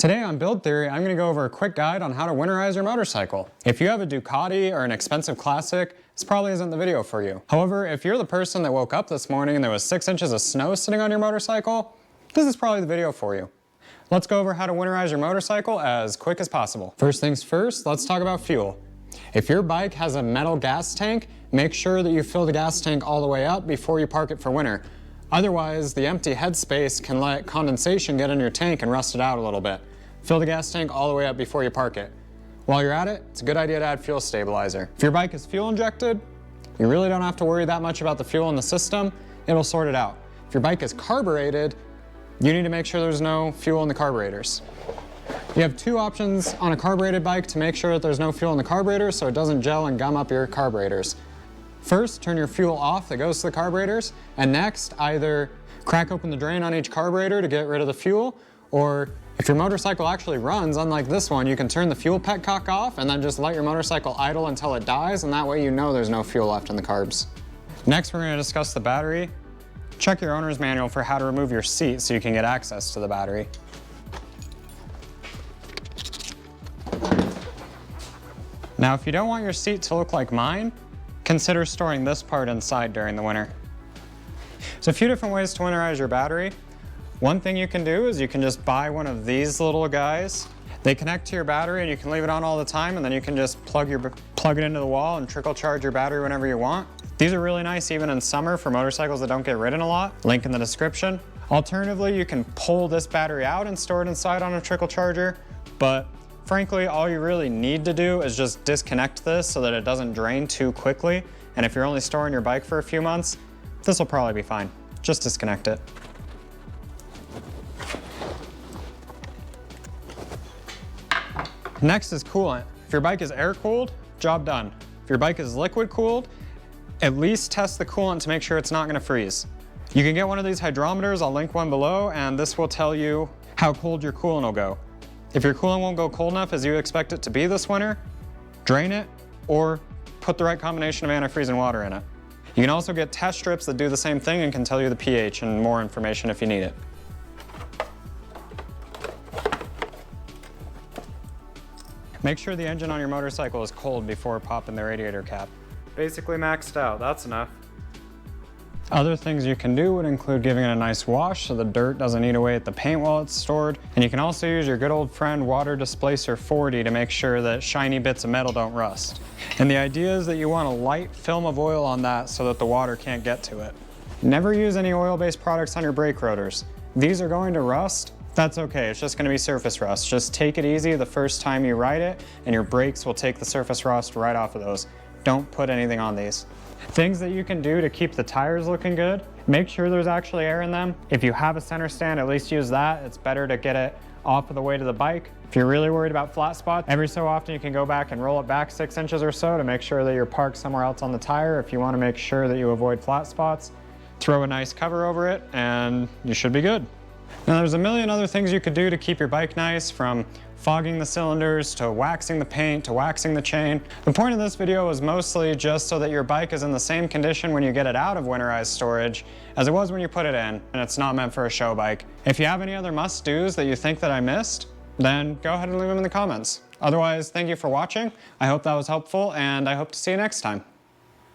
Today on Build Theory, I'm going to go over a quick guide on how to winterize your motorcycle. If you have a Ducati or an expensive classic, this probably isn't the video for you. However, if you're the person that woke up this morning and there was 6 inches of snow sitting on your motorcycle, this is probably the video for you. Let's go over how to winterize your motorcycle as quick as possible. First things first, let's talk about fuel. If your bike has a metal gas tank, make sure that you fill the gas tank all the way up before you park it for winter. Otherwise, the empty headspace can let condensation get in your tank and rust it out a little bit. Fill the gas tank all the way up before you park it. While you're at it, it's a good idea to add fuel stabilizer. If your bike is fuel injected, you really don't have to worry that much about the fuel in the system. It'll sort it out. If your bike is carbureted, you need to make sure there's no fuel in the carburetors. You have 2 options on a carbureted bike to make sure that there's no fuel in the carburetor so it doesn't gel and gum up your carburetors. First, turn your fuel off that goes to the carburetors, and next, either crack open the drain on each carburetor to get rid of the fuel, or if your motorcycle actually runs, unlike this one, you can turn the fuel petcock off and then just let your motorcycle idle until it dies, and that way you know there's no fuel left in the carbs. Next, we're going to discuss the battery. Check your owner's manual for how to remove your seat so you can get access to the battery. Now, if you don't want your seat to look like mine, consider storing this part inside during the winter. There's a few different ways to winterize your battery. One thing you can do is you can just buy one of these little guys. They connect to your battery and you can leave it on all the time, and then you can just plug it into the wall and trickle charge your battery whenever you want. These are really nice even in summer for motorcycles that don't get ridden a lot. Link in the description. Alternatively, you can pull this battery out and store it inside on a trickle charger, but frankly, all you really need to do is just disconnect this so that it doesn't drain too quickly. And if you're only storing your bike for a few months, this will probably be fine. Just disconnect it. Next is coolant. If your bike is air-cooled, job done. If your bike is liquid-cooled, at least test the coolant to make sure it's not going to freeze. You can get one of these hydrometers, I'll link one below, and this will tell you how cold your coolant will go. If your coolant won't go cold enough as you expect it to be this winter, drain it or put the right combination of antifreeze and water in it. You can also get test strips that do the same thing and can tell you the pH and more information if you need it. Make sure the engine on your motorcycle is cold before popping the radiator cap. Basically maxed out, that's enough. Other things you can do would include giving it a nice wash so the dirt doesn't eat away at the paint while it's stored. And you can also use your good old friend Water Displacer 40 to make sure that shiny bits of metal don't rust. And the idea is that you want a light film of oil on that so that the water can't get to it. Never use any oil-based products on your brake rotors. These are going to rust. That's okay, it's just going to be surface rust. Just take it easy the first time you ride it, and your brakes will take the surface rust right off of those. Don't put anything on these. Things that you can do to keep the tires looking good, make sure there's actually air in them. If you have a center stand, at least use that. It's better to get it off of the weight of the bike. If you're really worried about flat spots, every so often you can go back and roll it back 6 inches or so to make sure that you're parked somewhere else on the tire. If you want to make sure that you avoid flat spots, throw a nice cover over it and you should be good. Now there's a million other things you could do to keep your bike nice, from fogging the cylinders to waxing the paint to waxing the chain. The point of this video was mostly just so that your bike is in the same condition when you get it out of winterized storage as it was when you put it in, and it's not meant for a show bike. If you have any other must-dos that you think that I missed, then go ahead and leave them in the comments. Otherwise, thank you for watching. I hope that was helpful, and I hope to see you next time.